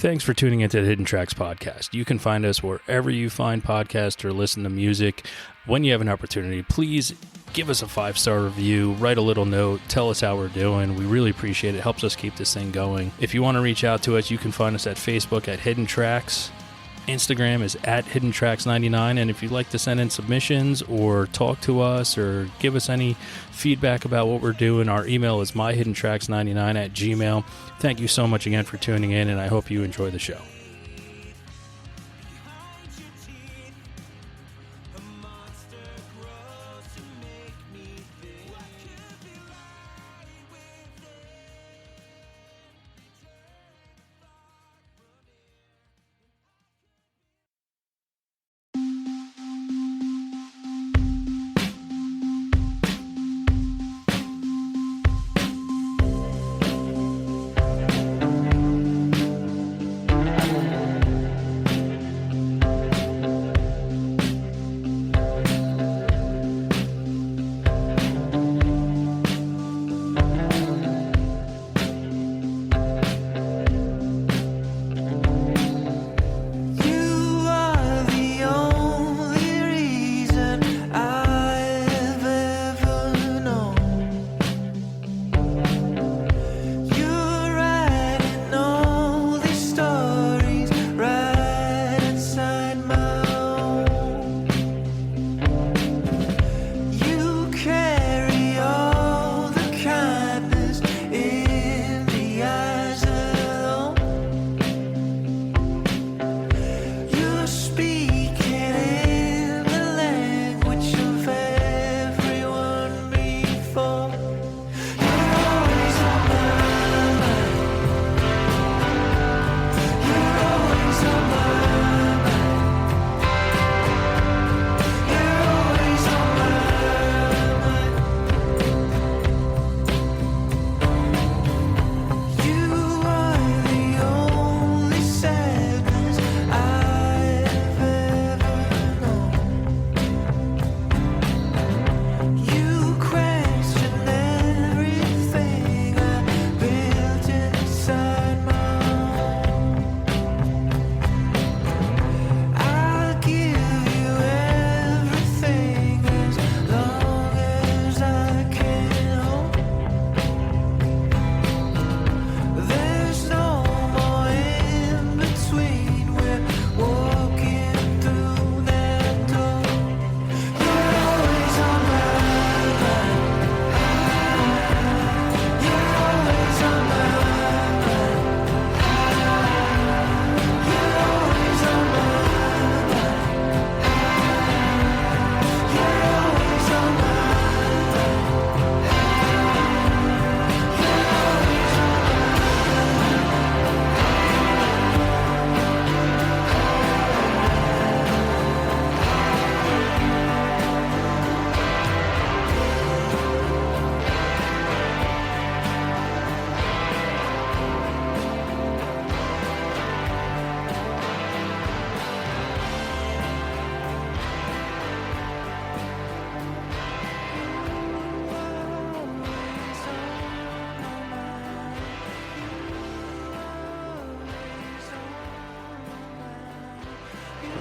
Thanks for tuning into the Hidden Tracks podcast. You can find us wherever you find podcasts or listen to music. When you have an opportunity, please give us a 5-star review, write a little note, tell us how we're doing. We really appreciate it. It helps us keep this thing going. If you want to reach out to us, you can find us at Facebook at Hidden Tracks. Instagram is at HiddenTracks99, and if you'd like to send in submissions or talk to us or give us any feedback about what we're doing, our email is myhiddentracks99@gmail.com. Thank you so much again for tuning in, and I hope you enjoy the show.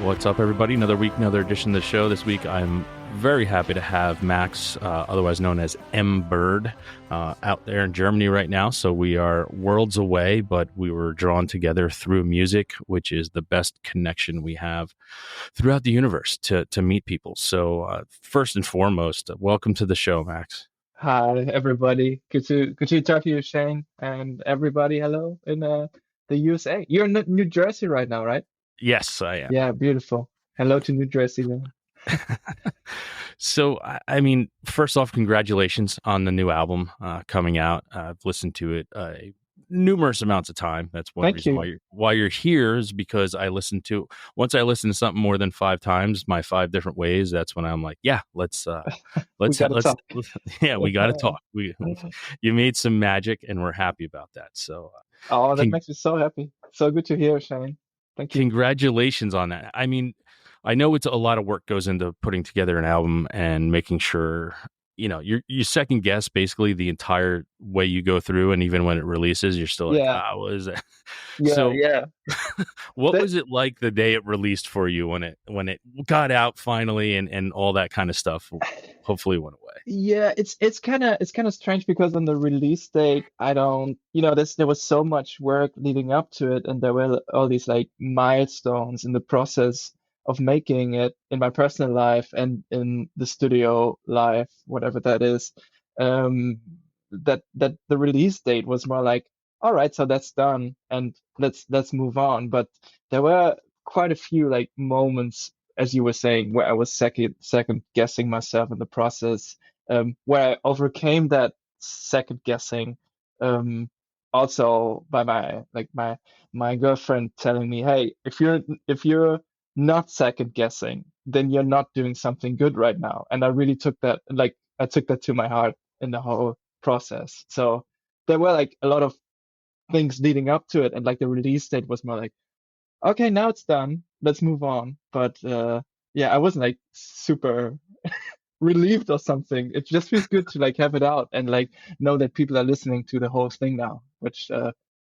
What's up, everybody? Another week, another edition of the show. This week, I'm very happy to have Max, otherwise known as Byrd, out there in Germany right now. So we are worlds away, but we were drawn together through music, which is the best connection we have throughout the universe to meet people. So first and foremost, welcome to the show, Max. Hi, everybody. Good to talk to you, Shane, and everybody. Hello in the USA. You're in New Jersey right now, right? Yes, I am. Yeah, beautiful. Hello to New Jersey then. So, I mean, first off, congratulations on the new album coming out. I've listened to it numerous amounts of time. That's one reason why you're here, is because once I listen to something more than 5 times, my 5 different ways, that's when I'm like, yeah, let's talk. we got to talk. You made some magic, and we're happy about that. So, that makes me so happy. So good to hear, Shane. Thank you. Congratulations on that. I mean, I know it's a lot of work goes into putting together an album and making sure you second guess basically the entire way you go through, and even when it releases, you're still like, Yeah, ah, what is that? yeah, So, yeah. what That was it like the day it released for you when it got out finally, and all that kind of stuff? Hopefully, went away. Yeah, it's kind of strange because on the release date, I don't, there was so much work leading up to it, and there were all these like milestones in the process of making it in my personal life and in the studio life, whatever that is. Um, that the release date was more like, all right, so that's done, and let's move on. But there were quite a few like moments, as you were saying, where I was second guessing myself in the process, where I overcame that second guessing, um, also by my girlfriend telling me, "Hey, if you're not second guessing, then you're not doing something good right now." And I really took that, like I took that to my heart in the whole process. So there were like a lot of things leading up to it, and like the release date was more like, okay, now it's done, let's move on. But yeah, I wasn't like super relieved or something. It just feels good to like have it out and like know that people are listening to the whole thing now, which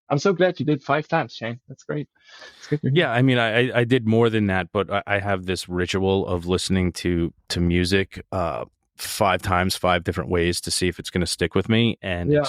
I'm so glad you did 5 times, Shane. That's great. It's good to hear. Yeah, I mean, I did more than that, but I have this ritual of listening to music 5 times, 5 different ways to see if it's going to stick with me, and Yeah,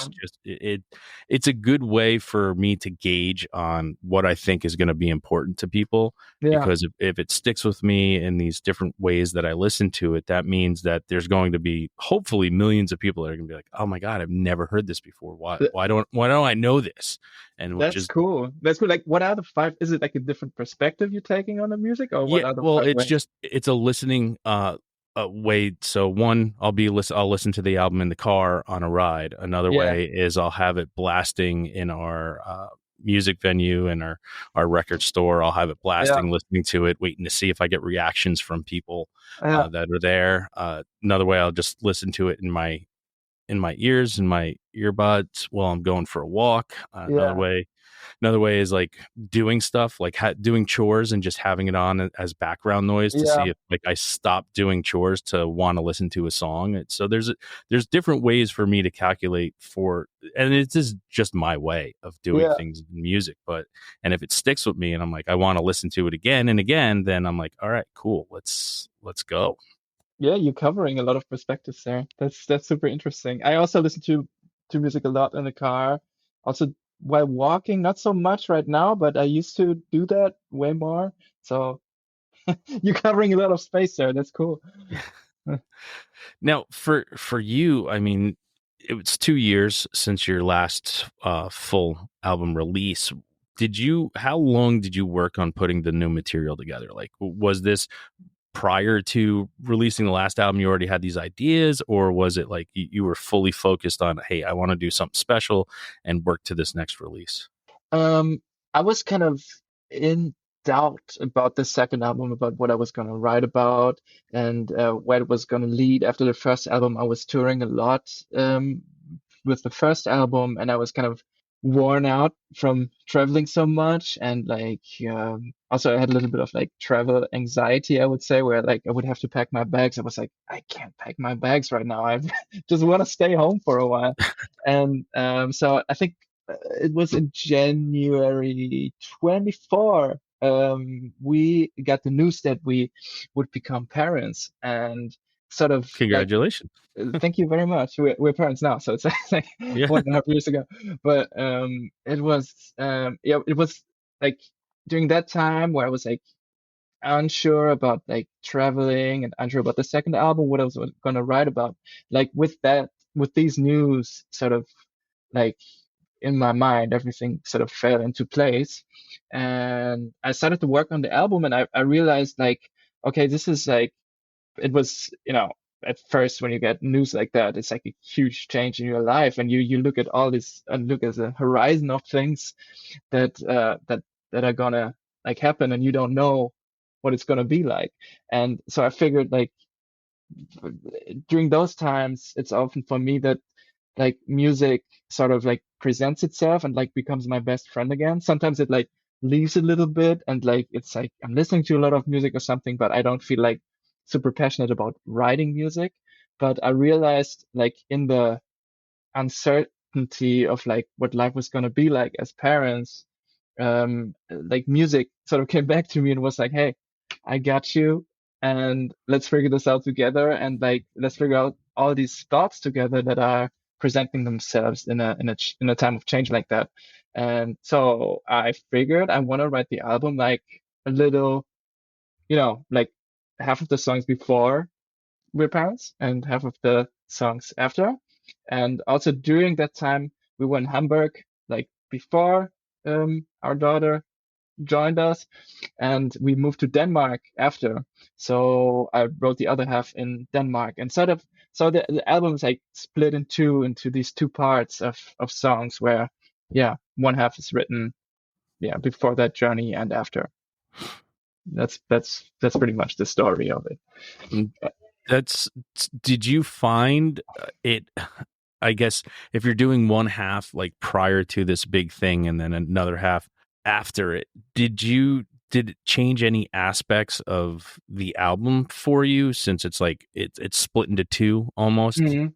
it's a good way for me to gauge on what I think is going to be important to people. yeah, Because if it sticks with me in these different ways that I listen to it, that means that there's going to be hopefully millions of people that are going to be like, "Oh my God, I've never heard this before. Why Th- why don't I know this?" And which that's is cool. That's cool. Like, what are the 5? Is it like a different perspective you're taking on the music, or what Yeah, are the well, 5 ways? it's a listening way. So one, I'll listen to the album in the car on a ride. Another Yeah, way is I'll have it blasting in our music venue and our record store. I'll have it yeah, blasting, listening to it, waiting to see if I get reactions from people yeah, that are there. Another way, I'll just listen to it in my ears, in my earbuds while I'm going for a walk. yeah, Another way is like doing stuff, like doing chores and just having it on as background noise to yeah, see if like I stop doing chores to want to listen to a song. So there's different ways for me to calculate for, and it is just my way of doing yeah. things in music. But and if it sticks with me and I'm like I want to listen to it again and again, then I'm like, all right, cool, let's go. Yeah, you're covering a lot of perspectives there. That's super interesting. I also listen to music a lot in the car. Also while walking, not so much right now, but I used to do that way more. So you're covering a lot of space there. That's cool. Now, for you, I mean, it was 2 years since your last full album release. How long did you work on putting the new material together? Like, was this prior to releasing the last album? You already had these ideas, or was it like you were fully focused on, hey, I want to do something special and work to this next release? Um, I was kind of in doubt about the second album, about what I was going to write about and where it was going to lead. After the first album, I was touring a lot with the first album, and I was kind of worn out from traveling so much. And like, also, I had a little bit of like travel anxiety, I would say, where like I would have to pack my bags. I was like, I can't pack my bags right now. I just want to stay home for a while. And so I think it was in January 24. We got the news that we would become parents, and sort of like, Congratulations. thank you very much. We're parents now, so it's like Yeah. 1.5 years ago. But it was yeah, it was like during that time where I was like unsure about like traveling and unsure about the second album, what I was gonna write about. Like with that, with these news sort of like in my mind, everything sort of fell into place. And I started to work on the album, and I realized like, okay, this is like, it was, at first when you get news like that, it's like a huge change in your life, and you look at all this and look at the horizon of things that are gonna like happen, and you don't know what it's gonna be like. And so I figured like during those times, it's often for me that like music sort of like presents itself and like becomes my best friend again. Sometimes it like leaves a little bit, and like it's like I'm listening to a lot of music or something, but I don't feel like super passionate about writing music. But I realized like in the uncertainty of like what life was going to be like as parents, like music sort of came back to me and was like, hey, I got you, and let's figure this out together, and like let's figure out all these thoughts together that are presenting themselves in a time of change like that. And so I figured I want to write the album like a little, like half of the songs before we're parents and half of the songs after. And also during that time, we were in Hamburg, like before our daughter joined us, and we moved to Denmark after. So I wrote the other half in Denmark, and so the album is like split in two into these two parts of songs where, yeah, one half is written, yeah, before that journey and after. That's pretty much the story of it. Mm, That's, did you find it? I guess if you're doing one half like prior to this big thing and then another half after it, did it change any aspects of the album for you, since it's like it's split into two almost? Mhm.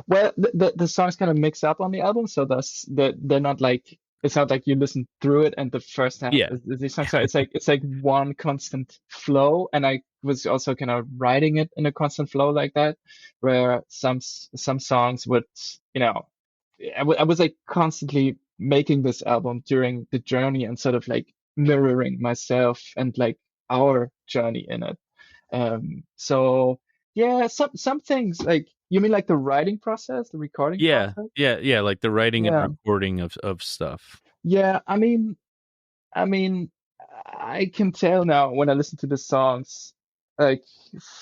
Well, the songs kind of mix up on the album, so they're not like, it's not like you listen through it and the first half Yeah. is the song. So it's like one constant flow, and I was also kind of writing it in a constant flow like that, where some songs would, you know, I was like constantly making this album during the journey and sort of like mirroring myself and like our journey in it. So yeah, some things like, you mean like the writing process, the recording Yeah, process? yeah, like the writing and Yeah. recording of stuff. Yeah, I mean, I can tell now when I listen to the songs, like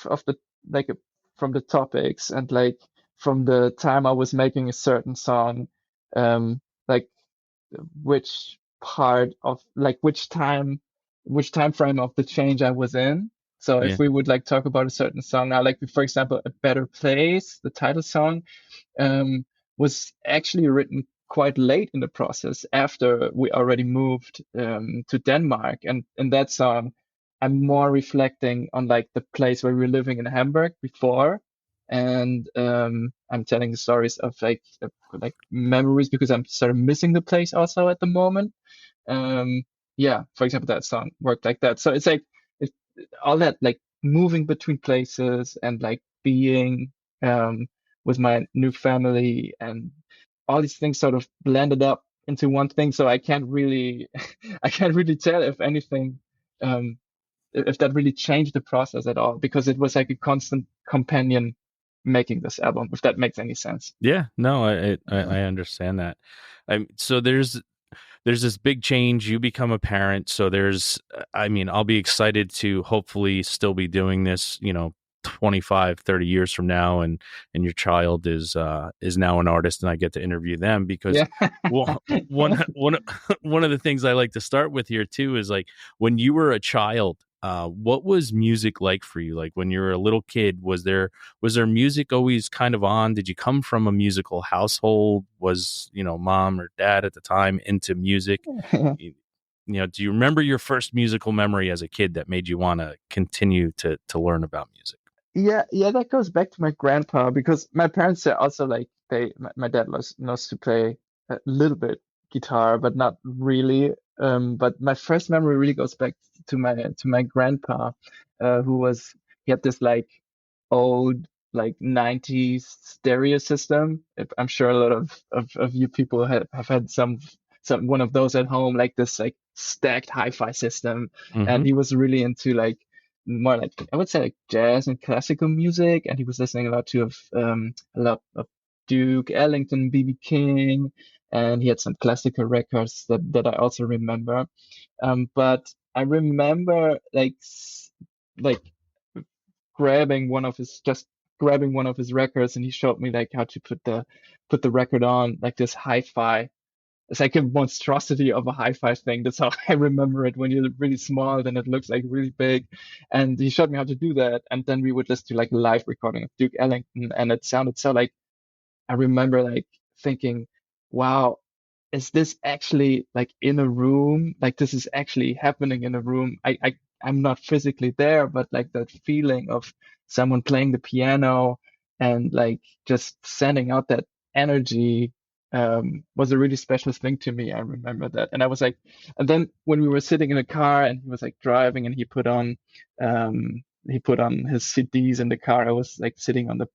of the like from the topics and like from the time I was making a certain song, like which part of like which time frame of the change I was in. So if Yeah, we would like talk about a certain song now, like for example, A Better Place, the title song, um, was actually written quite late in the process after we already moved to Denmark. And in that song, I'm more reflecting on like the place where we were living in Hamburg before. And I'm telling the stories of like memories because I'm sort of missing the place also at the moment. Um, yeah, for example, that song worked like that. So it's like it, all that like moving between places and like being um, with my new family and all these things sort of blended up into one thing. So I can't really, I can't really tell if anything, um, if that really changed the process at all, because it was like a constant companion making this album, if that makes any sense. yeah. No, I I, Yeah. I understand that. So there's this big change. You become a parent, so there's, I mean, I'll be excited to hopefully still be doing this, 25, 30 years from now, and your child is now an artist and I get to interview them, because Yeah. well, one of the things I like to start with here too is like, when you were a child, what was music like for you? Like when you were a little kid, was there music always kind of on? Did you come from a musical household? Was, mom or dad at the time into music? You, do you remember your first musical memory as a kid that made you want to continue to learn about music? Yeah, that goes back to my grandpa because my parents are also like my dad knows to play a little bit guitar, but not really. But my first memory really goes back to my grandpa, who was he had this like old like 90s stereo system. I'm sure a lot of you people have had some one of those at home, like this like stacked hi-fi system, and Hmm. he was really into like more like I would say like jazz and classical music, and he was listening a lot of Duke Ellington, B.B. King, and he had some classical records that I also remember. But I remember like grabbing one of his records, and he showed me like how to put the record on like this hi-fi. It's like a monstrosity of a hi-fi thing. That's how I remember it. When you're really small, then it looks like really big. And he showed me how to do that. And then we would listen to like a live recording of Duke Ellington, and it sounded so like I remember like thinking, wow, is this actually like in a room? Like this is actually happening in a room. I'm not physically there, but like that feeling of someone playing the piano and like just sending out that energy was a really special thing to me. I remember that. And I was like, and then when we were sitting in a car and he was like driving and he put on his CDs in the car, I was like sitting on the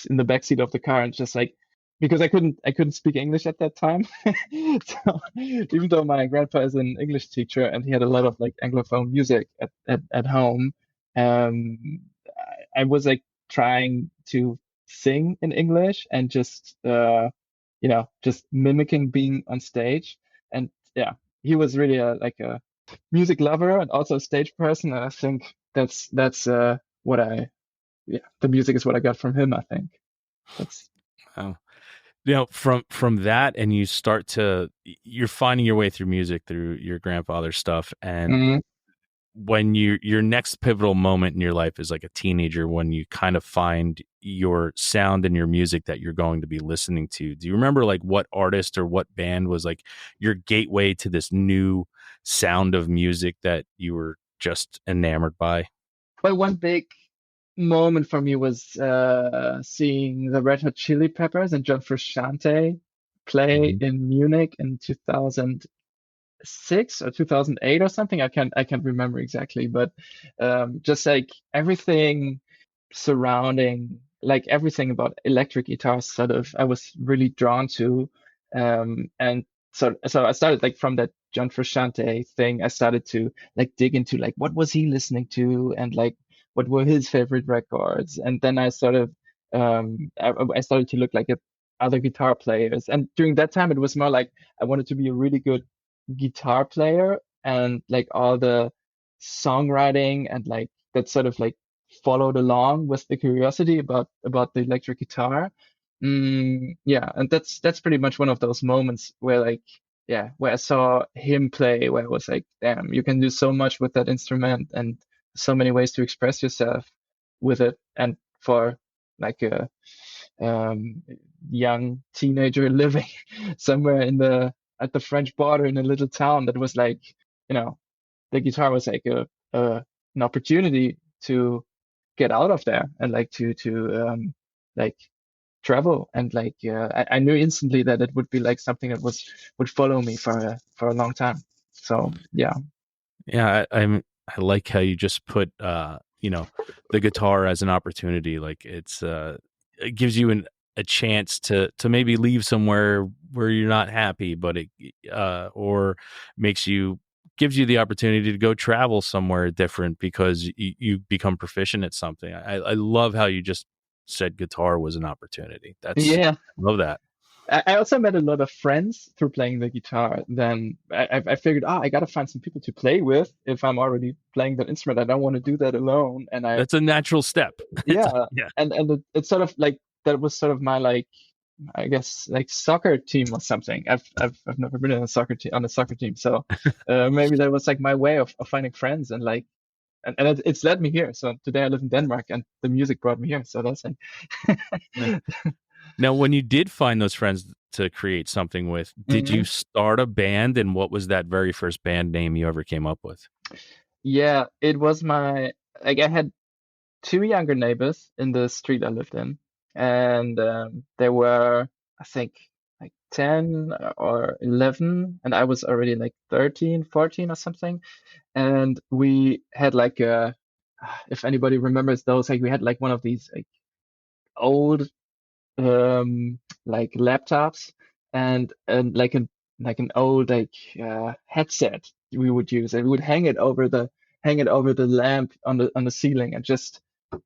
in the back seat of the car and just like, because I couldn't speak English at that time. So even though my grandpa is an English teacher and he had a lot of like Anglophone music at home, um, I was like trying to sing in English and just just mimicking being on stage. And yeah, he was really like a music lover and also a stage person. And I think that's what I yeah, the music is what I got from him, I think. That's Oh. From that, and you're finding your way through music through your grandfather's stuff, and mm, when your next pivotal moment in your life is like a teenager, when you kind of find your sound and your music that you're going to be listening to. Do you remember like what artist or what band was like your gateway to this new sound of music that you were just enamored by? well, one big moment for me was seeing the Red Hot Chili Peppers and John Frusciante play Mhm. in Munich in 2006 or 2008 or something. I can't remember exactly, but just like everything surrounding, like everything about electric guitars sort of I was really drawn to. And so I started like from that John Frusciante thing, I started to like dig into like what was he listening to and like what were his favorite records. And then I sort of I started to look like at other guitar players. And during that time it was more like I wanted to be a really good guitar player, and like all the songwriting and like that sort of like followed along with the curiosity about the electric guitar. Yeah, and that's pretty much one of those moments where like yeah, where I saw him play, where I was like, damn, you can do so much with that instrument and so many ways to express yourself with it. And for like a um, young teenager living somewhere in the at the French border in a little town, that was like, you know, the guitar was like a an opportunity to get out of there and like to like travel. And like I knew instantly that it would be like something that would follow me for a long time. So yeah. Yeah, I like how you just put the guitar as an opportunity. Like it gives you a chance to maybe leave somewhere where you're not happy, but it or gives you the opportunity to go travel somewhere different because you become proficient at something. I love how you just said guitar was an opportunity. Yeah, Love that. I also met a lot of friends through playing the guitar. Then I figured, I gotta find some people to play with if I'm already playing that instrument. I don't want to do that alone. And That's a natural step. yeah, Yeah. and it's sort of like that was sort of my like, I guess like soccer team or something. I've never been in a soccer team on a soccer team, so maybe that was like my way of finding friends. And like and it's led me here. So today I live in Denmark, and the music brought me here. So that's Yeah. like. Now, when you did find those friends to create something with, did you Mhm. start a band? And what was that very first band name you ever came up with? Yeah, it was my like I had two younger neighbors in the street I lived in, and they were, I think, like 10 or 11, and I was already like 13, 14 or something. And we had like if anybody remembers those, like we had like one of these like old like laptops, and like an old like headset we would use, and we would hang it over the lamp on the ceiling and just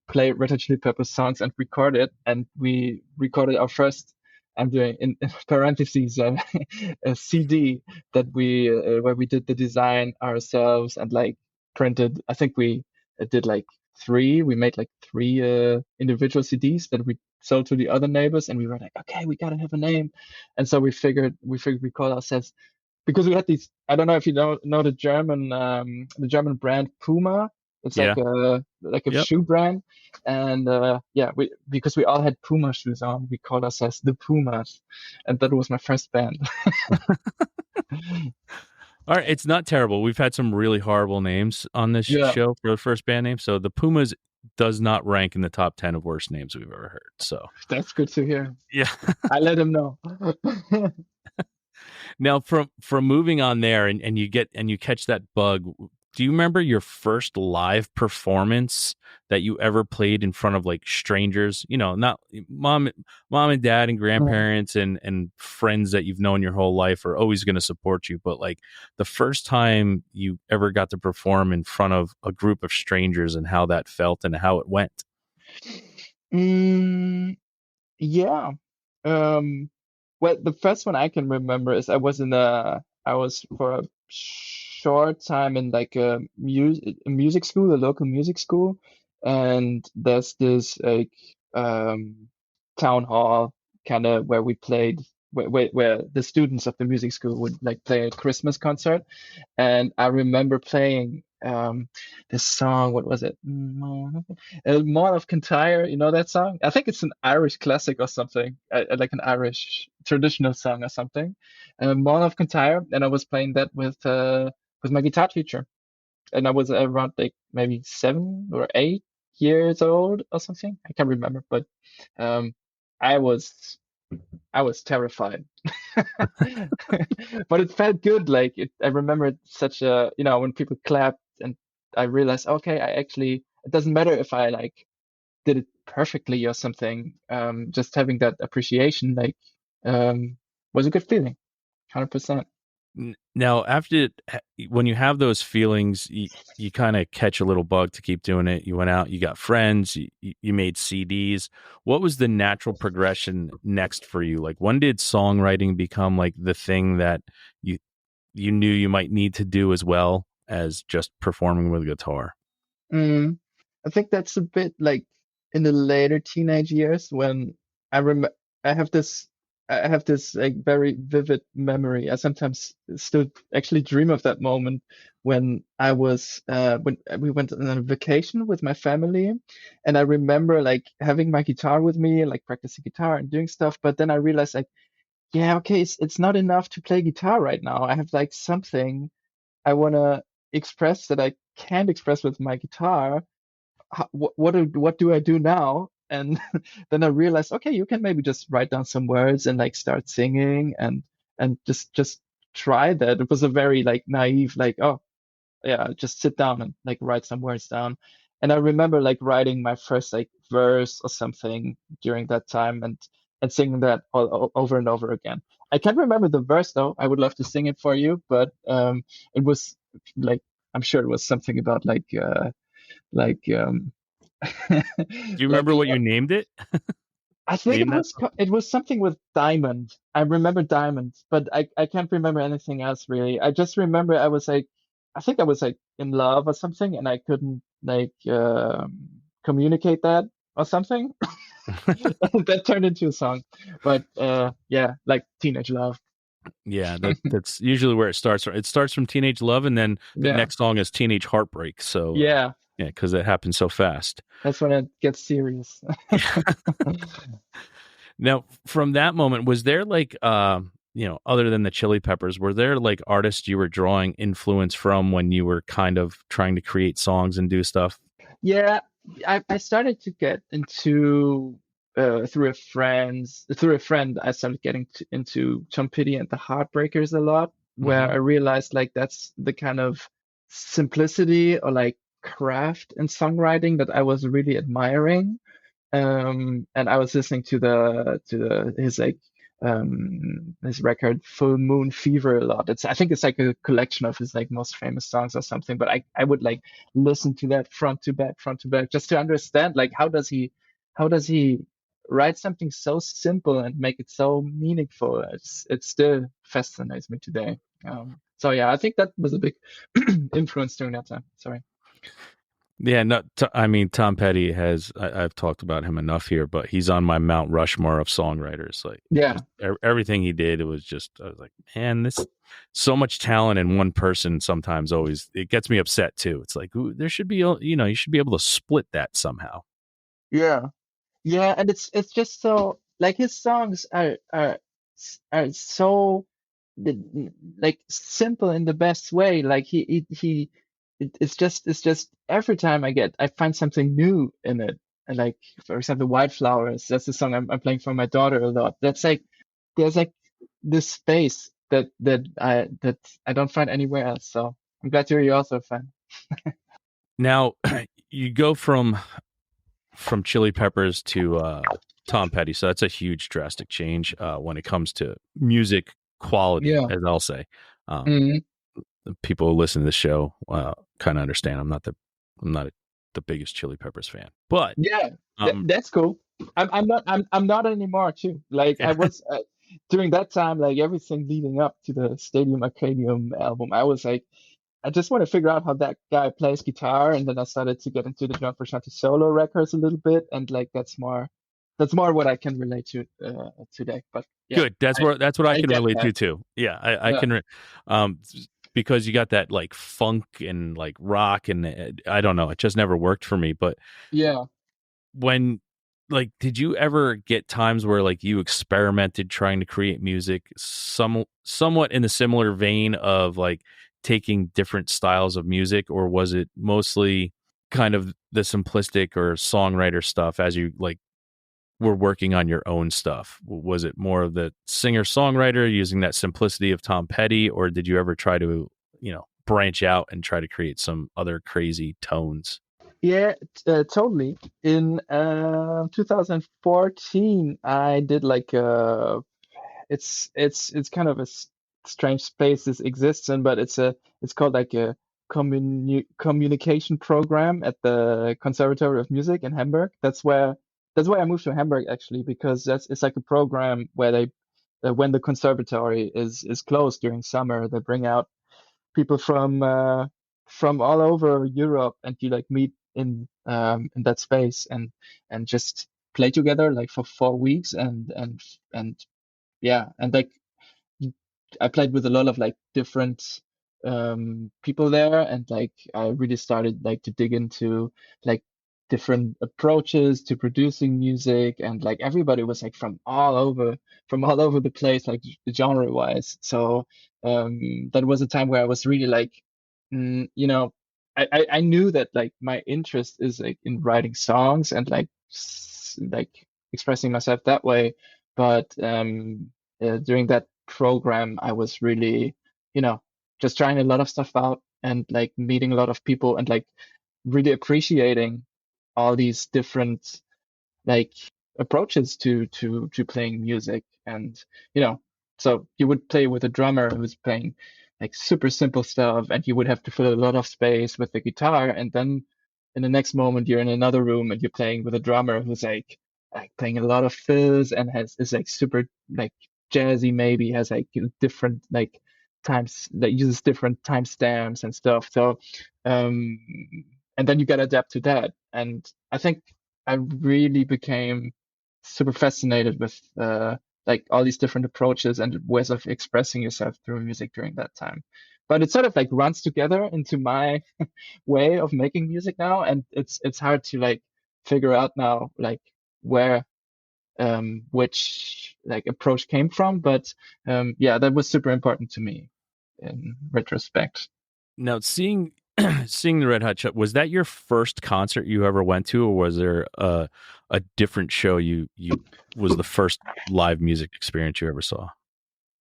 play Red Hot Chili Peppers songs and record it. And we recorded our first, I'm doing in parentheses, a CD that we where we did the design ourselves and like printed. I think we did like we made like three individual CDs that we sold to the other neighbors, and we were like, okay, we gotta have a name. And so we figured we call ourselves, because we had these. I don't know if you know the German brand Puma. It's Yeah. like a Yep. shoe brand. And yeah, we because we all had Puma shoes on, we called ourselves the Pumas, and that was my first band. All right. It's not terrible. We've had some really horrible names on this Yeah. show for the first band name. So the Pumas does not rank in the top 10 of worst names we've ever heard. So That's good to hear. yeah. I let him know. Now from moving on there, and you catch that bug, do you remember your first live performance that you ever played in front of like strangers? You know, not mom and dad and grandparents and friends that you've known your whole life are always going to support you, but like the first time you ever got to perform in front of a group of strangers and how that felt and how it went. Mm, yeah. Um, well, the first one I can remember is I was for a short time in like a music school, a local music school, and there's this like um town hall kind of where we played where the students of the music school would like play a Christmas concert. And I remember playing this song. What was it? Mall of Kintyre. You know that song? I think it's an Irish classic or something, like an Irish traditional song or something. Mall of Kintyre, and I was playing that with my guitar teacher, and I was around like maybe 7 or 8 years old or something. I can't remember, but um, I was I was terrified. But it felt good. Like I remember such a, when people clapped and I realized, okay, I actually, it doesn't matter if I like did it perfectly or something. Just having that appreciation, like, was a good feeling, 100%. Now, when you have those feelings, you kind of catch a little bug to keep doing it. You went out, you got friends, you made CDs. What was the natural progression next for you? Like, when did songwriting become like the thing that you you knew you might need to do as well as just performing with a guitar? Mm, I think that's a bit like in the later teenage years when I rem I have this I have this like very vivid memory. I sometimes still actually dream of that moment when when we went on a vacation with my family, and I remember like having my guitar with me, like practicing guitar and doing stuff. But then I realized like, yeah, okay, it's not enough to play guitar right now. I have like something I wanna express that I can't express with my guitar. What do I do now? And then I realized, okay, you can maybe just write down some words and like start singing and just try that. It was a very like naive, like, oh yeah, just sit down and like write some words down. And I remember like writing my first like verse or something during that time and singing that over and over again. I can't remember the verse though. I would love to sing it for you, but it was like, I'm sure it was something about like Do you like remember what you named it? I think Name that song? it was something with diamond. I remember diamond, but I can't remember anything else really. I just remember I was like, I think I was like in love or something, and I couldn't like communicate that or something. That turned into a song. But yeah, like teenage love. Yeah, that's usually where it starts. It starts from teenage love, and then the Yeah, next song is teenage heartbreak. So, yeah, yeah, because it happens so fast. that's when it gets serious. Now, from that moment, was there like, other than the Chili Peppers, were there like artists you were drawing influence from when you were kind of trying to create songs and do stuff? Yeah, I started to get into through a friend I started getting into Tom Petty and the Heartbreakers a lot, where Hmm. I realized like that's the kind of simplicity or like craft in songwriting that I was really admiring. And I was listening to his like his record Full Moon Fever a lot. I think it's like a collection of his like most famous songs or something. But I would like listen to that front to back, just to understand like how does he write something so simple and make it so meaningful. It still fascinates me today. So yeah, I think that was a big influence during that time. Sorry. Yeah, no, I mean, Tom Petty I've talked about him enough here, but he's on my Mount Rushmore of songwriters. Like, Yeah. just everything he did, it was just, I was like, man, this so much talent in one person sometimes always, it gets me upset too. It's like, ooh, there should be, you should be able to split that somehow. Yeah. Yeah, and it's just so like his songs are so like simple in the best way. Like he it's just every time I find something new in it. And like, for example, Wildflowers, that's the song I'm playing for my daughter a lot. That's like, there's like this space that I don't find anywhere else. So I'm glad to hear you're also a fan. Now, you go from Chili Peppers to Tom Petty, so that's a huge drastic change when it comes to music quality, Yeah. as I'll say. Mhm. The people who listen to the show kind of understand. I'm not the biggest Chili Peppers fan, but Yeah, um, that's cool. I'm not anymore too. Like I yeah, was during that time, like everything leading up to the Stadium Arcadium album, I was like, I just want to figure out how that guy plays guitar, and then I started to get into the John Frusciante solo records a little bit, and like that's more what I can relate to today. But yeah, good. That's I what I I can get relate to that. too. Yeah, I Yeah, can, because you got that like funk and like rock, and I don't know, it just never worked for me. But yeah. when like, did you ever get times where like you experimented trying to create music somewhat in the similar vein of like taking different styles of music, or was it mostly kind of the simplistic or songwriter stuff as you like were working on your own stuff? Was it more of the singer songwriter using that simplicity of Tom Petty, or did you ever try to, branch out and try to create some other crazy tones? Yeah, totally. In 2014, I did like it's kind of a strange space this exists in, but it's called like a communication program at the Conservatory of Music in Hamburg. That's why I moved to Hamburg actually, because it's like a program where they when the conservatory is closed during summer, they bring out people from all over Europe, and you like meet in that space and just play together like for 4 weeks, and yeah, and like I played with a lot of like different people there, and like I really started like to dig into like different approaches to producing music, and like everybody was like from all over the place, like genre wise. So that was a time where I was really like, I knew that like my interest is like in writing songs and like like expressing myself that way, but during that program, I was really, you know, just trying a lot of stuff out, and like meeting a lot of people, and like really appreciating all these different like approaches to playing music. And you know so you would play with a drummer who's playing like super simple stuff, and you would have to fill a lot of space with the guitar, and then in the next moment you're in another room and you're playing with a drummer who's like playing a lot of fills, and has is like super like jazzy, maybe has like different like times that uses different timestamps and stuff. So um and then you gotta adapt to that. And I think I really became super fascinated with like all these different approaches and ways of expressing yourself through music during that time. But it sort of like runs together into my way of making music now, and it's hard to like figure out now like where which like approach came from. But yeah, that was super important to me in retrospect. Now, seeing the Red Hot Chili, was that your first concert you ever went to, or was there a different show you was the first live music experience you ever saw?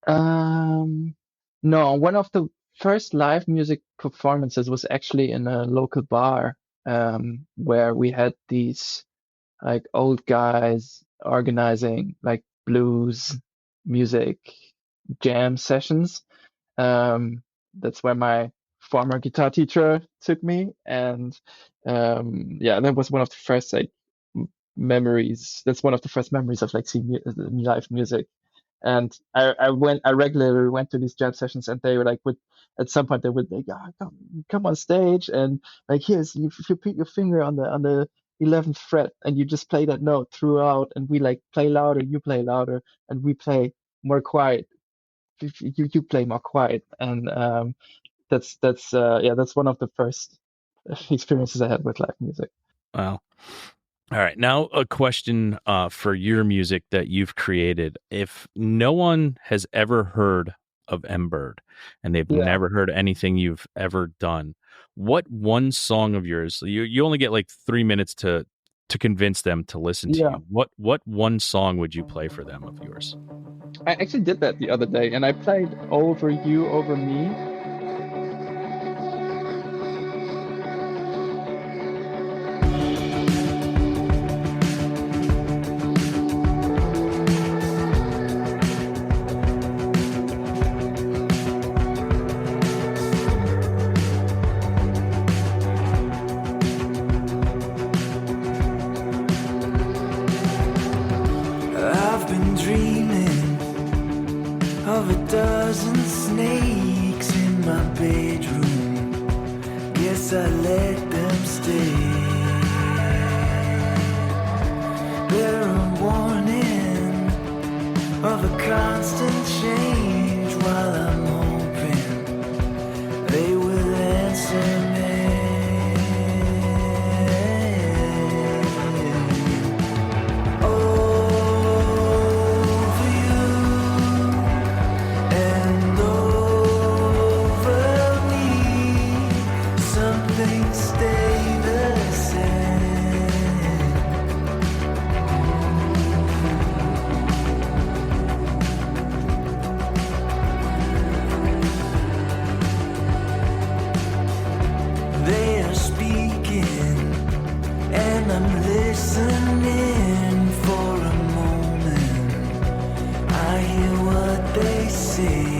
Um, no, one of the first live music performances was actually in a local bar, where we had these like old guys organizing like blues music jam sessions. Um, that's where my former guitar teacher took me, and yeah, that was one of the first like memories. That's one of the first memories of like seeing live music. And I regularly went to these jam sessions, and they were like, would at some point they would like, ah, come on stage, and like here's if you put your finger on the 11th fret, and you just play that note throughout, and we like play louder, you play louder, and we play more quiet, you play more quiet. And that's yeah, that's one of the first experiences I had with live music. Wow. All right. Now, a question for your music that you've created. If no one has ever heard of Byrd, and they've Yeah. never heard anything you've ever done, what one song of yours, you only get like 3 minutes to convince them to listen to Yeah. you, what one song would you play for them of yours? I actually did that the other day, and I played Over You, Over Me. I've been dreaming of a dozen snakes in my bedroom. Guess I let them stay. They're a warning of a constant change while I'm hoping they will answer me. They are speaking, and I'm listening for a moment. I hear what they say.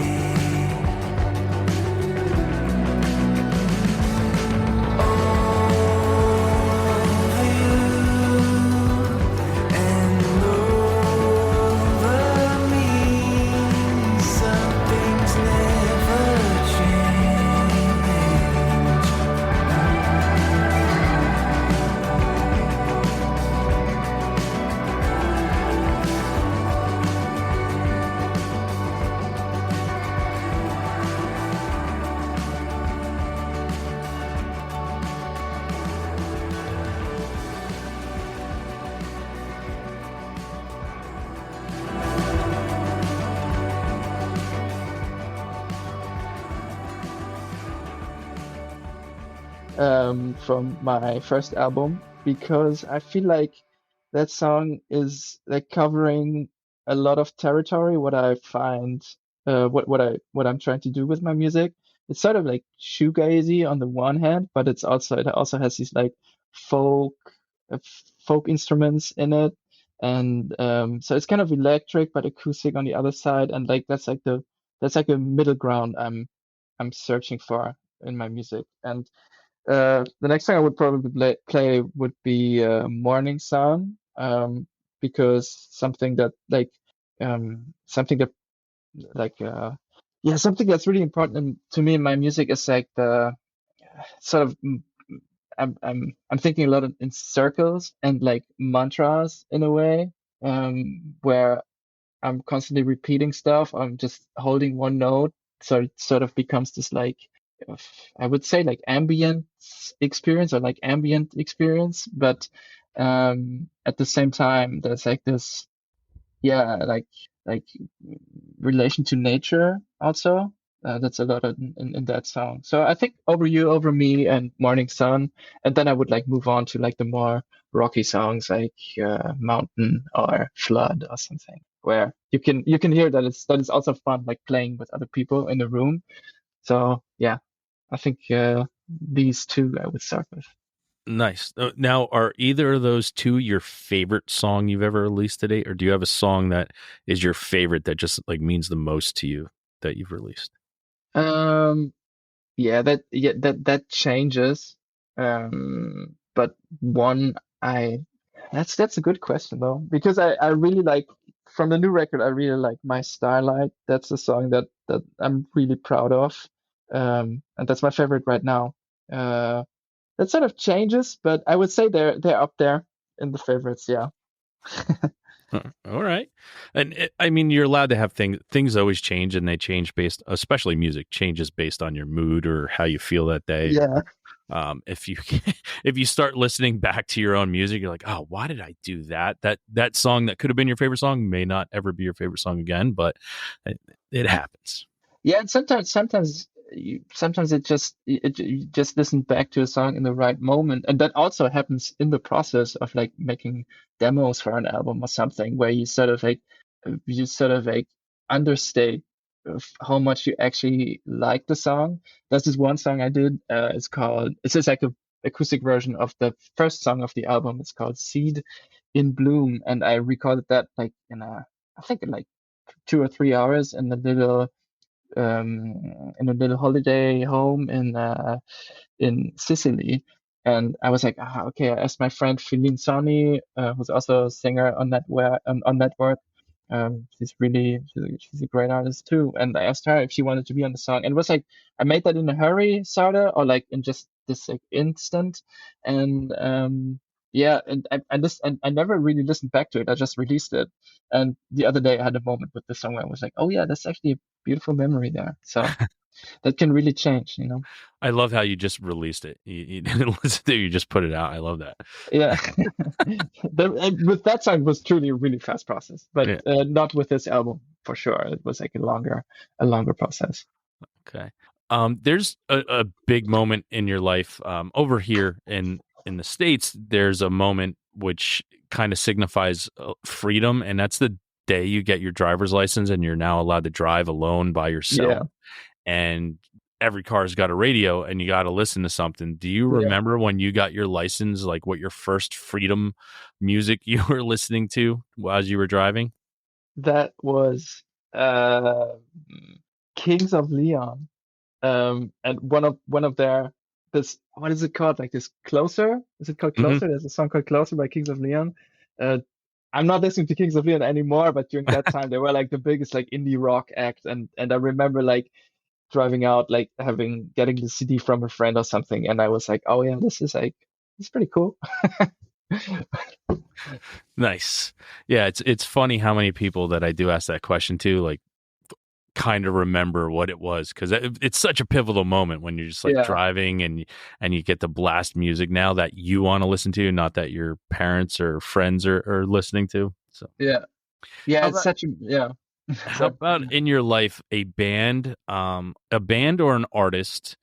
Over you and over me, some things never change. From my first album, because I feel like that song is like covering a lot of territory. What I find, what I'm trying to do with my music, it's sort of like shoegazy on the one hand, but it also has these like folk folk instruments in it, and so it's kind of electric but acoustic on the other side, and like that's like a middle ground I'm searching for in my music. And the next thing I would probably play would be Morning Sun, because something that like yeah, something that's really important to me in my music is like the sort of I'm thinking a lot in circles and like mantras in a way, where I'm constantly repeating stuff. I'm just holding one note, so it sort of becomes this like I would say like ambient experience or like ambient experience, but at the same time there's like this yeah like relation to nature also. That's a lot in that song. So I think Over You, Over Me, and Morning Sun, and then I would like move on to like the more rocky songs like Mountain or Flood or something, where you can hear that it's also fun like playing with other people in the room. So yeah, I think these two I would start with. Nice. Now, are either of those two your favorite song you've ever released to date, or do you have a song that is your favorite that just like means the most to you that you've released? Um, that changes. But one I that's a good question though, because I really like from the new record I really like My Starlight. That's a song that I'm really proud of. And that's my favorite right now. That sort of changes, but I would say they're up there in the favorites, yeah. All right. And I mean, you're allowed to have things always change, and they change based, especially music changes based on your mood or how you feel that day. Yeah. If you if you start listening back to your own music, you're like, oh, why did I do that? That song that could have been your favorite song may not ever be your favorite song again, but it happens. Yeah, and sometimes you just listen back to a song in the right moment, and that also happens in the process of like making demos for an album or something, where you sort of like understate of how much you actually like the song. There's this one song I did. It's just like a acoustic version of the first song of the album. It's called Seed in Bloom, and I recorded that like I think in like 2 or 3 hours in a little holiday home in Sicily. And I was like, okay. I asked my friend Feline Soni, who's also a singer on Nettwerk. She's a great artist too. And I asked her if she wanted to be on the song. And it was like I made that in a hurry, sorta, or like in just this like instant. And yeah, and I never really listened back to it. I just released it. And the other day I had a moment with the song where I was like, oh yeah, that's actually a beautiful memory there. So that can really change, you know? I love how you just released it. You didn't listen to it, you just put it out. I love that. Yeah. With that song, it was truly a really fast process, but Yeah. not with this album for sure. It was like a longer process. Okay. There's a big moment in your life. Over here in the States, there's a moment which kind of signifies freedom, and that's the day you get your driver's license and you're now allowed to drive alone by yourself. Yeah. And every car's got a radio and you got to listen to something. Do you Yeah. remember when you got your license, like what your first freedom music you were listening to as you were driving? That was uh, Kings of Leon. And one of their this what is it called? Like this Closer? Is it called Hmm. Closer? There's a song called Closer by Kings of Leon. Uh, I'm not listening to Kings of Leon anymore, but during that time they were like the biggest like indie rock act, and I remember like driving out, like getting the CD from a friend or something, and I was like, oh yeah, it's pretty cool. Nice. Yeah, it's funny how many people that I do ask that question to, like, kind of remember what it was, because it's such a pivotal moment when you're just like Yeah, driving and you get to blast music now that you want to listen to, not that your parents or friends are listening to. So yeah, yeah. how It's about such a yeah. how Sorry. about in your life a band or an artist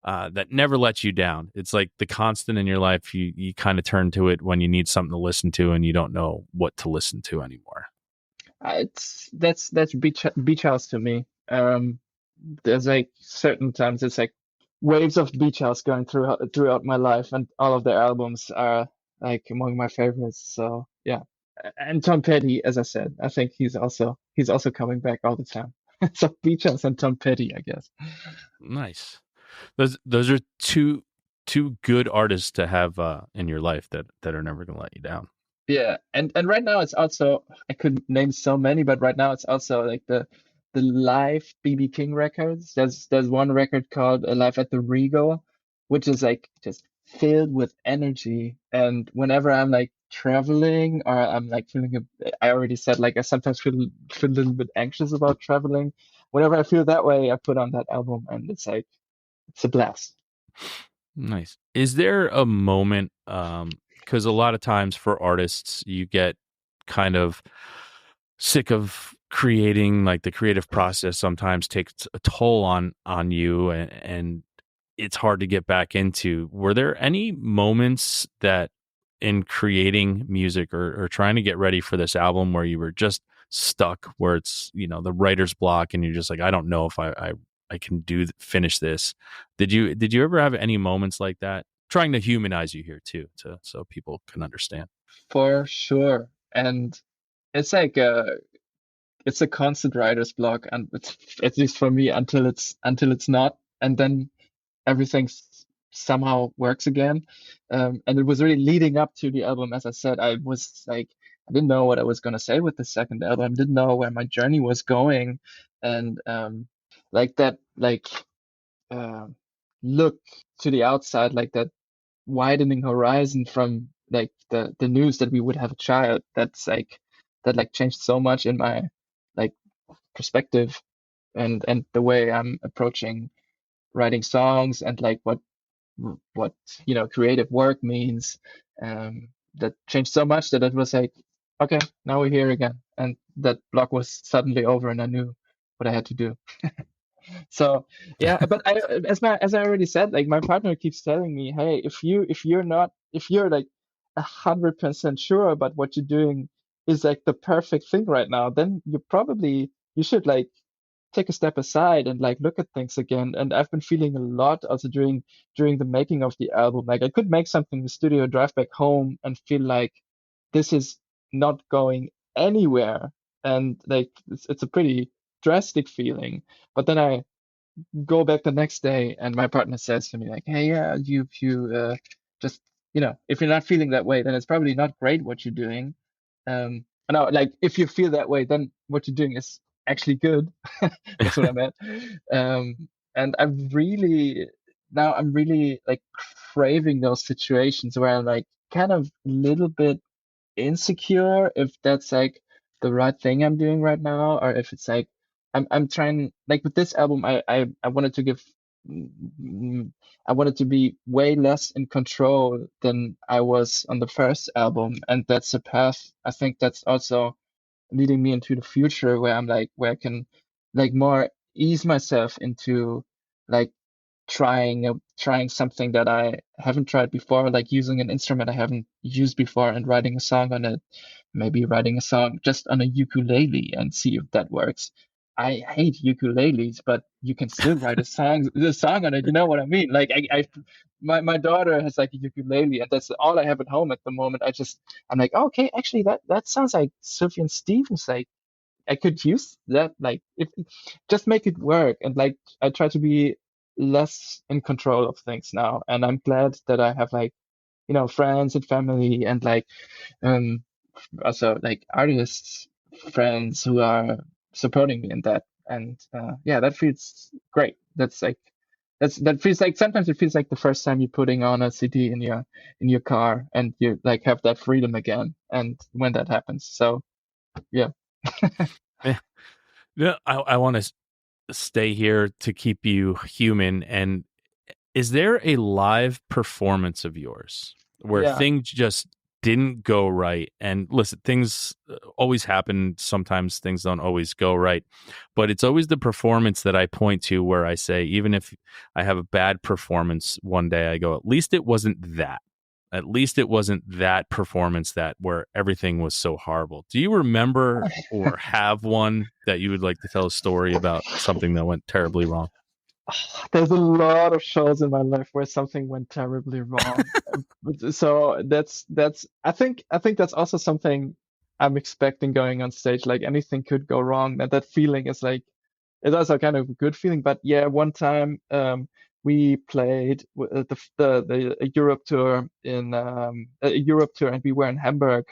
that never lets you down? It's like the constant in your life. You kind of turn to it when you need something to listen to and you don't know what to listen to anymore. It's that's beach house to me. There's like certain times it's like waves of beach house going throughout my life, and all of their albums are like among my favorites. So yeah, and Tom Petty, as I said, I think he's also coming back all the time. So beach house and Tom Petty, I guess. Nice. Those are two good artists to have in your life that are never going to let you down. Yeah, and right now it's also I could name so many, but right now it's also like the live BB King records. There's one record called Live at the Regal, which is like just filled with energy. And whenever I'm like traveling or I'm like I already said like I sometimes feel a little bit anxious about traveling. Whenever I feel that way, I put on that album, and it's a blast. Nice. Is there a moment, because a lot of times for artists, you get kind of sick of creating, like the creative process sometimes takes a toll on you, and it's hard to get back into. Were there any moments that in creating music or trying to get ready for this album where you were just stuck, where it's, the writer's block and you're just like, I don't know if I can finish this? Did you ever have any moments like that? Trying to humanize you here too, so people can understand. For sure. And it's like it's a constant writer's block, and it's at least for me until it's not, and then everything somehow works again. And it was really leading up to the album. As I said, I was like, I didn't know what I was gonna say with the second album. Didn't know where my journey was going, and like that, like uh, look to the outside, like that widening horizon from like the news that we would have a child. That changed so much in my like perspective, and the way I'm approaching writing songs, and like what creative work means. That changed so much that it was like, okay, now we're here again, and that block was suddenly over, and I knew what I had to do. So yeah, but as I already said, like my partner keeps telling me, hey, if you're like 100% sure about what you're doing is like the perfect thing right now, then you should like take a step aside and like look at things again. And I've been feeling a lot also during the making of the album. Like I could make something in the studio, drive back home, and feel like this is not going anywhere. And like it's a pretty drastic feeling. But then I go back the next day and my partner says to me like, hey, yeah, you just, if you're not feeling that way, then it's probably not great what you're doing. No, like if you feel that way, then what you're doing is actually good. That's what I meant. And I'm really like craving those situations where I'm like kind of a little bit insecure if that's like the right thing I'm doing right now, or if it's like I'm trying, like with this album, I wanted to give I wanted to be way less in control than I was on the first album, and that's a path I think that's also leading me into the future where I can like more ease myself into like trying something that I haven't tried before, like using an instrument I haven't used before and writing a song on it, maybe writing a song just on a ukulele and see if that works. I hate ukuleles, but you can still write the song on it. You know what I mean? Like my daughter has like a ukulele, and that's all I have at home at the moment. I'm like, oh, okay, actually that sounds like Sufjan Stevens. Like I could use that, like if just make it work. And like I try to be less in control of things now, and I'm glad that I have like friends and family and like um also like artists friends who are supporting me in that. And yeah, that feels great. That feels like sometimes it feels like the first time you're putting on a CD in your car and you like have that freedom again, and when that happens. So yeah. Yeah. Yeah, I want to stay here to keep you human. And is there a live performance of yours where Yeah. things just didn't go right? And listen, things always happen. Sometimes things don't always go right, but it's always the performance that I point to where I say, even if I have a bad performance one day, I go, at least it wasn't that. At least it wasn't that performance that where everything was so horrible. Do you remember or have one that you would like to tell a story about something that went terribly wrong? There's a lot of shows in my life where something went terribly wrong. So that's I think that's also something I'm expecting going on stage. Like anything could go wrong. That feeling is like it's also kind of a good feeling. But yeah, one time we played the Europe tour in a Europe tour, and we were in Hamburg,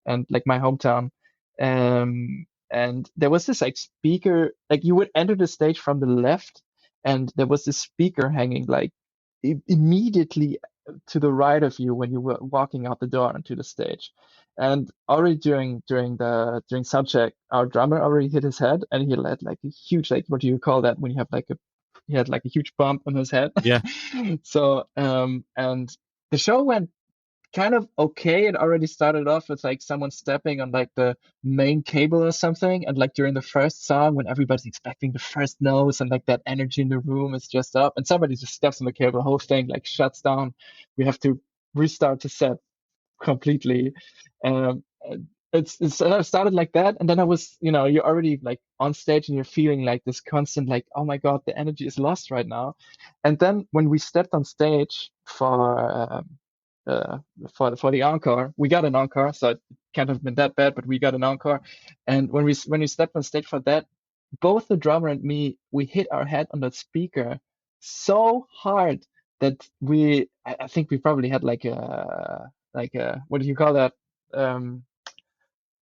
and like my hometown. And there was this like speaker, like you would enter the stage from the left, and there was this speaker hanging like immediately to the right of you when you were walking out the door onto the stage. And already during sound check, our drummer already hit his head, and he had like a huge, like, what do you call that when you have like he had like a huge bump on his head. Yeah. So and the show went kind of okay. It already started off with like someone stepping on like the main cable or something, and like during the first song when everybody's expecting the first notes and like that energy in the room is just up, and somebody just steps on the cable, the whole thing like shuts down. We have to restart the set completely. um it started like that, and then I was, you're already like on stage and you're feeling like this constant like, oh my god, the energy is lost right now. And then when we stepped on stage uh, for the encore. We got an encore, so it can't have been that bad, but we got an encore. And when we stepped on stage for that, both the drummer and me, we hit our head on the speaker so hard that I think we probably had like a what do you call that?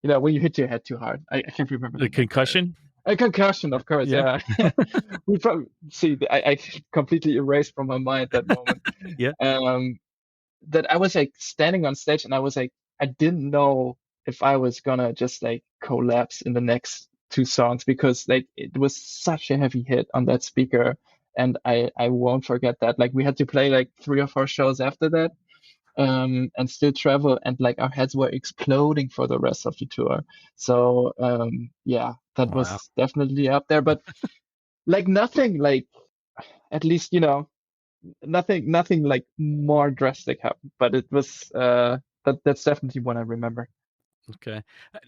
When you hit your head too hard. I can't remember The name. concussion? A concussion, of course. Yeah. Yeah. We probably see. I completely erased from my mind that moment. Yeah. That I was like standing on stage, and I was like, I didn't know if I was gonna just like collapse in the next two songs, because like it was such a heavy hit on that speaker, and I won't forget that. Like we had to play like 3 or 4 shows after that, and still travel, and like our heads were exploding for the rest of the tour. So yeah, that Wow. was definitely up there. But like nothing like, at least, nothing like more drastic happened, but it was that's definitely one I remember. Okay.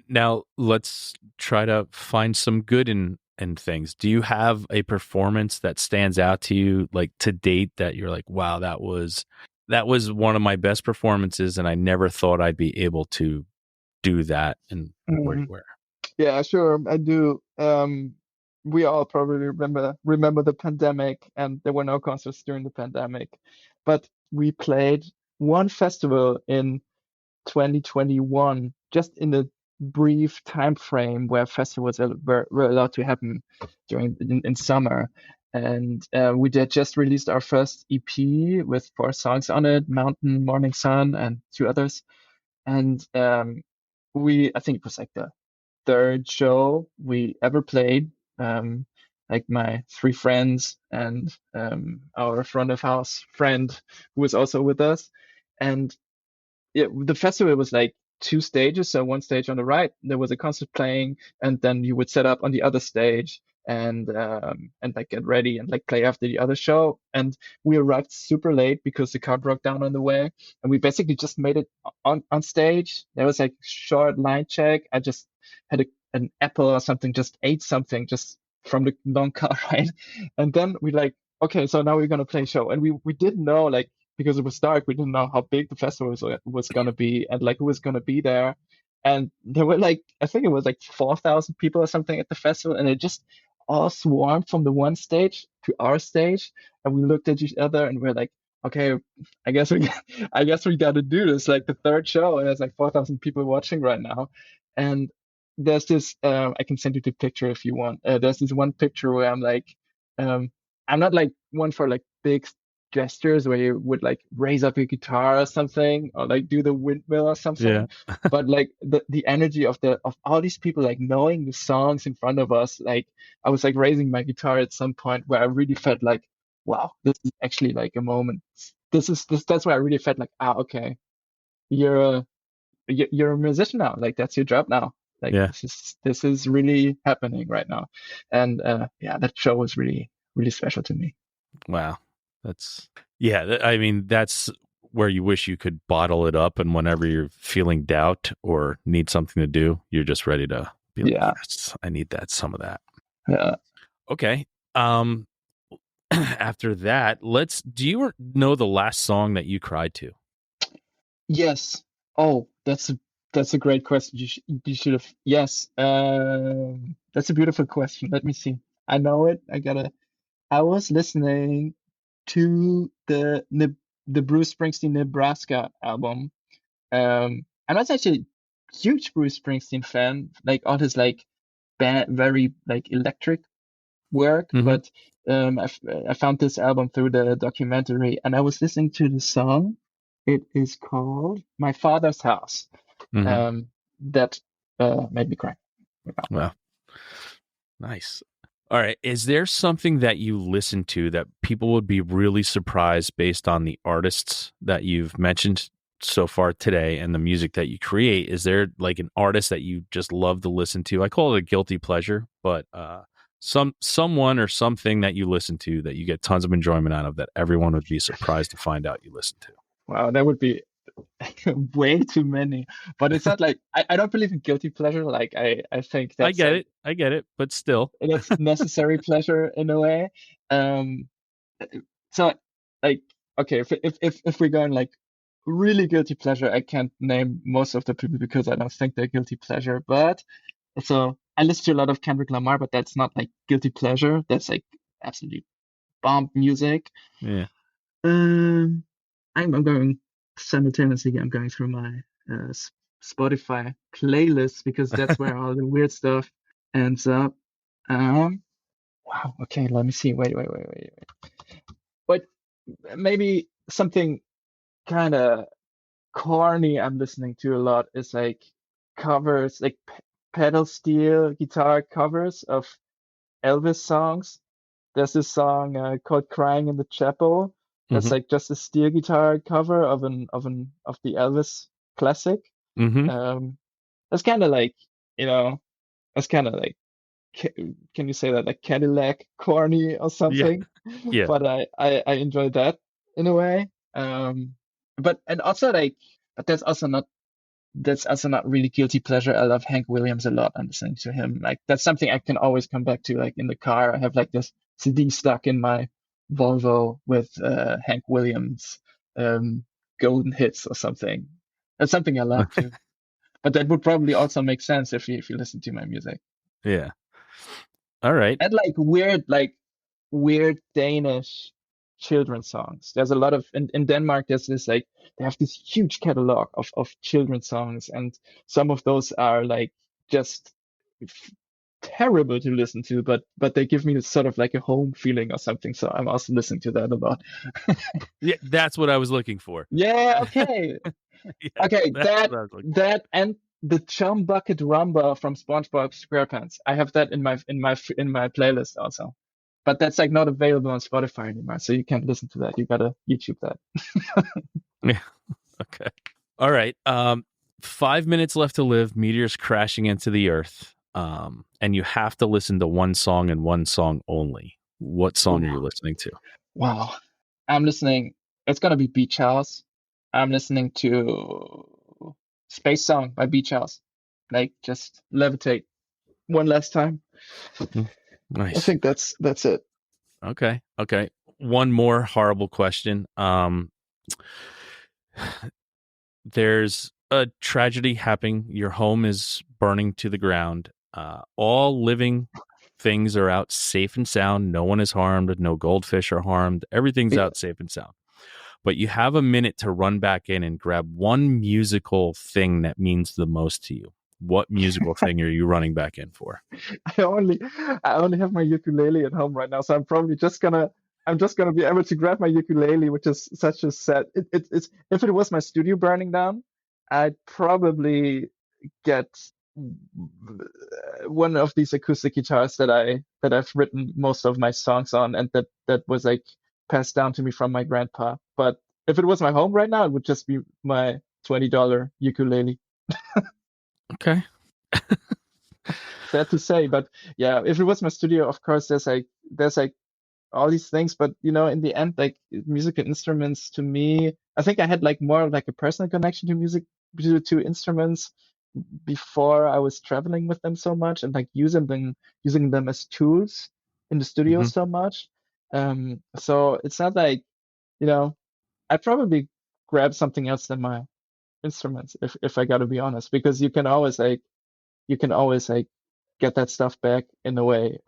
Now let's try to find some good in things. Do you have a performance that stands out to you, like to date, that you're like, wow, that was one of my best performances, and I never thought I'd be able to do that? And Mhm. where? Yeah, sure, I do. We all probably remember the pandemic, and there were no concerts during the pandemic, but we played one festival in 2021, just in a brief time frame where festivals were allowed to happen in summer. And we did just released our first EP with 4 songs on it, Mountain, Morning Sun, and 2 others. And I think it was like the third show we ever played. Like my 3 friends and our front of house friend who was also with us. And the festival was like 2 stages. So one stage on the right, there was a concert playing, and then you would set up on the other stage and like get ready and like play after the other show. And we arrived super late because the car broke down on the way, and we basically just made it on stage. There was like short line check. I just had an apple or something, just ate something just from the long car ride, and then we like, okay, so now we're gonna play a show, and we didn't know, like, because it was dark, we didn't know how big the festival was going to be and like who was going to be there. And there were like, I think it was like 4,000 people or something at the festival, and it just all swarmed from the one stage to our stage. And we looked at each other and we're like, okay, I guess we, I guess we got to do this. Like the third show, and there's like 4,000 people watching right now. And there's this, I can send you the picture if you want. There's this one picture where I'm like, um, I'm not like one for like big gestures where you would like raise up your guitar or something, or like do the windmill or Yeah. something, but like the energy of all these people like knowing the songs in front of us, like I was like raising my guitar at some point where I really felt like, wow, this is actually like a moment. That's where I really felt like, okay, you're a you're a musician now, like that's your job now, like Yeah. this is really happening right now. And yeah, that show was really really special to me. Wow. I mean, that's where you wish you could bottle it up, and whenever you're feeling doubt or need something to do, you're just ready to be like, Yeah. yes, I need some of that. Yeah. Okay. After that, do you know the last song that you cried to? Yes. Oh, that's a great question. You should have. Yes. That's a beautiful question. Let me see. I know it. I was listening to the Bruce Springsteen Nebraska album. I'm not actually a huge Bruce Springsteen fan, like all his like very like electric work, Mm-hmm. but I found this album through the documentary, and I was listening to the song. It is called "My Father's House." Mm-hmm. That made me cry. Wow. Nice. All right. Is there something that you listen to that people would be really surprised based on the artists that you've mentioned so far today and the music that you create? Is there like an artist that you just love to listen to? I call it a guilty pleasure, but someone or something that you listen to that you get tons of enjoyment out of that everyone would be surprised to find out you listen to. Wow, that would be way too many. But it's not like I don't believe in guilty pleasure. Like I think I that's get like it. I get it. But still. that's necessary pleasure in a way. Um, so like, okay, if we're going like really guilty pleasure, I can't name most of the people because I don't think they're guilty pleasure. But so I listen to a lot of Kendrick Lamar, but that's not like guilty pleasure. That's like absolutely bomb music. Yeah. I'm going simultaneously. I'm going through my Spotify playlist because that's where all the weird stuff ends up. Wow. Okay. Let me see. Wait. But maybe something kind of corny I'm listening to a lot is like covers, like pedal steel guitar covers of Elvis songs. There's this song called "Crying in the Chapel." That's Mm-hmm. like just a steel guitar cover of the Elvis classic. Mm-hmm. Um, that's kind of like, you know, that's kind of like can you say that, like Cadillac corny or Yeah. something? Yeah. But I enjoy that in a way. But and also like, but that's also not really guilty pleasure. I love Hank Williams a lot. I'm listening to him. Like that's something I can always come back to. Like in the car, I have like this CD stuck in my Volvo with Hank Williams golden hits or something. That's something I love too. But that would probably also make sense if you listen to my music. Yeah. All right. And like weird Danish children's songs. There's a lot of in Denmark. There's this like they have this huge catalog of children's songs, and some of those are like just f- terrible to listen to, but they give me this sort of like a home feeling or something. So I'm also listening to that a lot. Yeah, that's what I was looking for. Yeah. Okay. Yeah, Okay. that's That what I was looking that and the Chum Bucket Rumba from SpongeBob SquarePants. I have that in my playlist also. But that's like not available on Spotify anymore, so you can't listen to that. You gotta YouTube that. Yeah. Okay. All right. 5 minutes left to live. Meteors crashing into the earth. And you have to listen to one song and one song only. What song are you listening to? Wow. I'm listening. It's gonna be Beach House. I'm listening to Space Song by Beach House. Like just levitate one last time. Nice. I think that's it. Okay. Okay. One more horrible question. There's a tragedy happening. Your home is burning to the ground. All living things are out safe and sound. No one is harmed. No goldfish are harmed. Everything's Yeah. out safe and sound. But you have a minute to run back in and grab one musical thing that means the most to you. What musical thing are you running back in for? I only have my ukulele at home right now, so I'm probably just gonna be able to grab my ukulele, which is such a sad. It's if it was my studio burning down, I'd probably get one of these acoustic guitars that I've written most of my songs on, and that was like passed down to me from my grandpa. But if it was my home right now, it would just be my $20 ukulele. Okay. Sad to say, but yeah, if it was my studio, of course, there's like all these things, but in the end, like musical instruments to me, I think I had like more of like a personal connection to music, to instruments before I was traveling with them so much and like using them as tools in the studio Mhm. so much. So it's not like, I'd probably grab something else than my instruments if I gotta be honest, because you can always like get that stuff back in a way.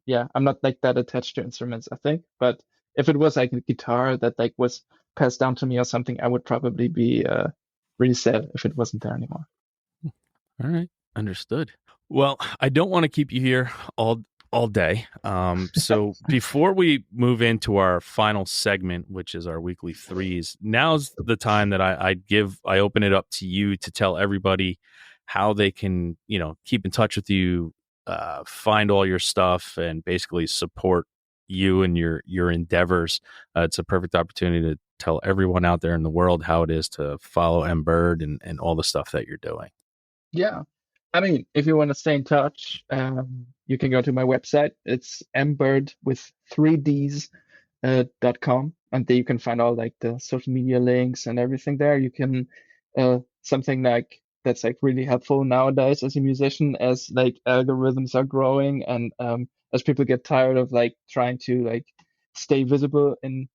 Yeah, I'm not like that attached to instruments, I think. But if it was like a guitar that like was passed down to me or something, I would probably be really sad if it wasn't there anymore. All right. Understood. Well, I don't want to keep you here all day. So before we move into our final segment, which is our weekly threes, now's the time that I open it up to you to tell everybody how they can, keep in touch with you, find all your stuff, and basically support you and your endeavors. It's a perfect opportunity to tell everyone out there in the world how it is to follow Byrd and all the stuff that you're doing. Yeah. I mean, if you want to stay in touch, you can go to my website. It's mbird with 3ds .com, and there you can find all like the social media links and everything there. You can something like that's like really helpful nowadays as a musician, as like algorithms are growing and as people get tired of like trying to like stay visible in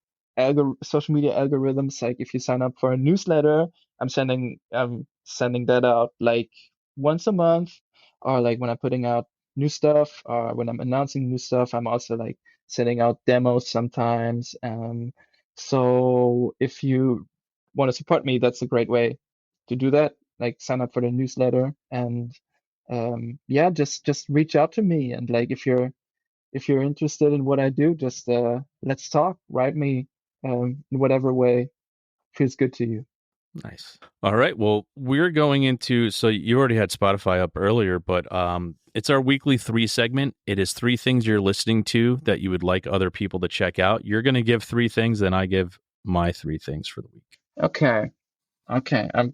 social media algorithms. Like if you sign up for a newsletter, I'm sending that out like once a month, or like when I'm putting out new stuff or when I'm announcing new stuff, I'm also like sending out demos sometimes. So if you want to support me, that's a great way to do that. Like sign up for the newsletter and yeah, just reach out to me. And like if you're interested in what I do, just let's talk. Write me in whatever way feels good to you. Nice. All right. Well, we're going into, so you already had Spotify up earlier, but it's our weekly three segment. It is 3 things you're listening to that you would like other people to check out. You're going to give 3 things, then I give my 3 things for the week. Okay. I'm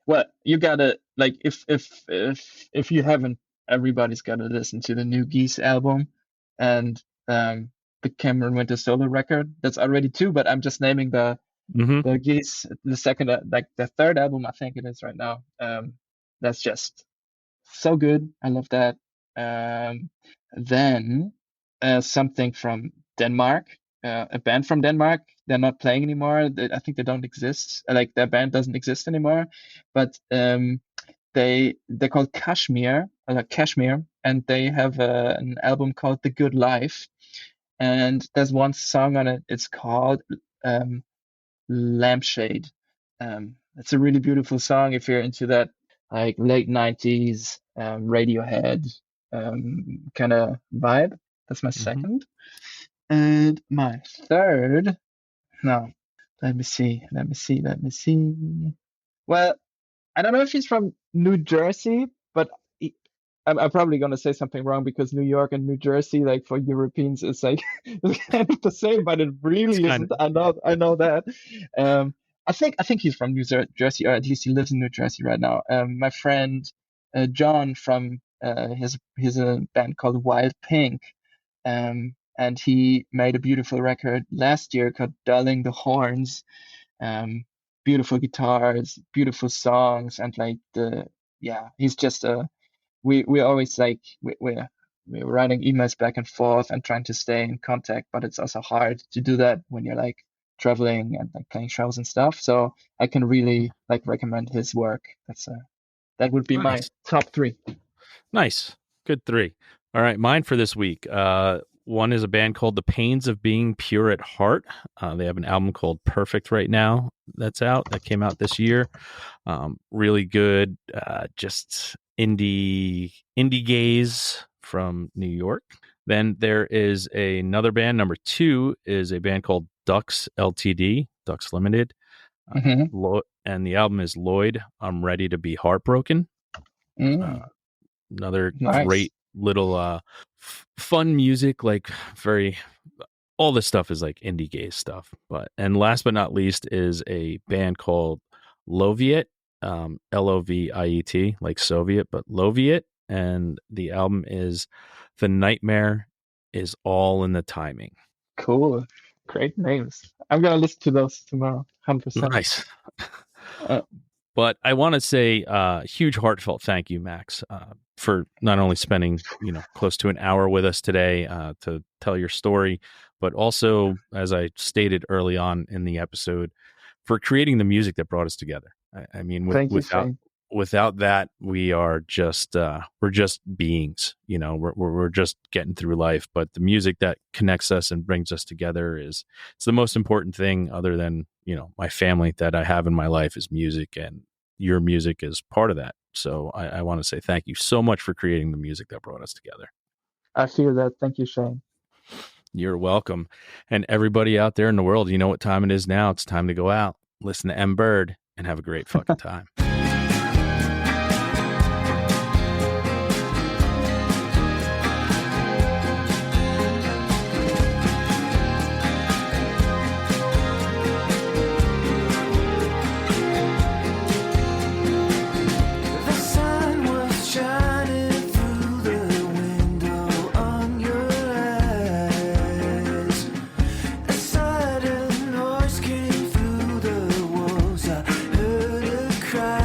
well, you gotta like if you haven't everybody's got to listen to the new Geese album and the Cameron Winter solo record. That's already two, but I'm just naming the Geese, the second, like the third album, I think it is right now. That's just so good. I love that. Then something from Denmark, a band from Denmark. They're not playing anymore. I think they don't exist. Like their band doesn't exist anymore. But they're called Kashmir, and they have an album called The Good Life. And there's one song on it. It's called Lampshade. It's a really beautiful song if you're into that like late 90s Radiohead kind of vibe. That's my second. And my third, no, let me see. Well, I don't know if he's from New Jersey, but I'm probably going to say something wrong because New York and New Jersey, like for Europeans, it's like it's kind of the same, but it really isn't. I know that. I think he's from New Jersey, or at least he lives in New Jersey right now. My friend John from his a band called Wild Pink, and he made a beautiful record last year called Darling the Horns. Beautiful guitars, beautiful songs, and like he's just a. We always like we're writing emails back and forth and trying to stay in contact, but it's also hard to do that when you're like traveling and like playing shows and stuff. So I can really like recommend his work. That would be my top three. Nice. Good three. All right. Mine for this week. One is a band called The Pains of Being Pure at Heart. They have an album called Perfect right now that came out this year. Really good, just indie gaze from New York. Then there is another band. Number two is a band called Ducks Ltd, Ducks Limited. And the album is Lloyd, I'm Ready to Be Heartbroken. Another great little fun music, like all this stuff is like indie gaze stuff. And last but not least is a band called Loviet, Loviet, like Soviet, but Loviet, and the album is The Nightmare Is All in the Timing. Cool. Great names. I'm gonna listen to those tomorrow. 100%. Nice. But I want to say huge heartfelt thank you, Max, for not only spending close to an hour with us today to tell your story, but also, as I stated early on in the episode, for creating the music that brought us together. I mean, without that, we are just we're just beings. We're just getting through life. But the music that connects us and brings us together it's the most important thing, other than my family that I have in my life is music, and your music is part of that. So I want to say thank you so much for creating the music that brought us together. I feel that. Thank you, Shane. You're welcome. And everybody out there in the world, you know what time it is now. It's time to go out, listen to Byrd, and have a great fucking time. Cry.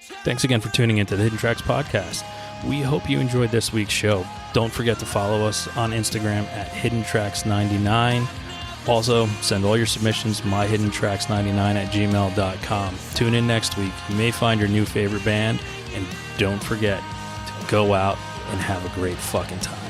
Thanks again for tuning into the Hidden Tracks podcast. We hope you enjoyed this week's show. Don't forget to follow us on Instagram at HiddenTracks99. Also, send all your submissions to myhiddentracks99@gmail.com. Tune in next week. You may find your new favorite band, and don't forget to go out and have a great fucking time.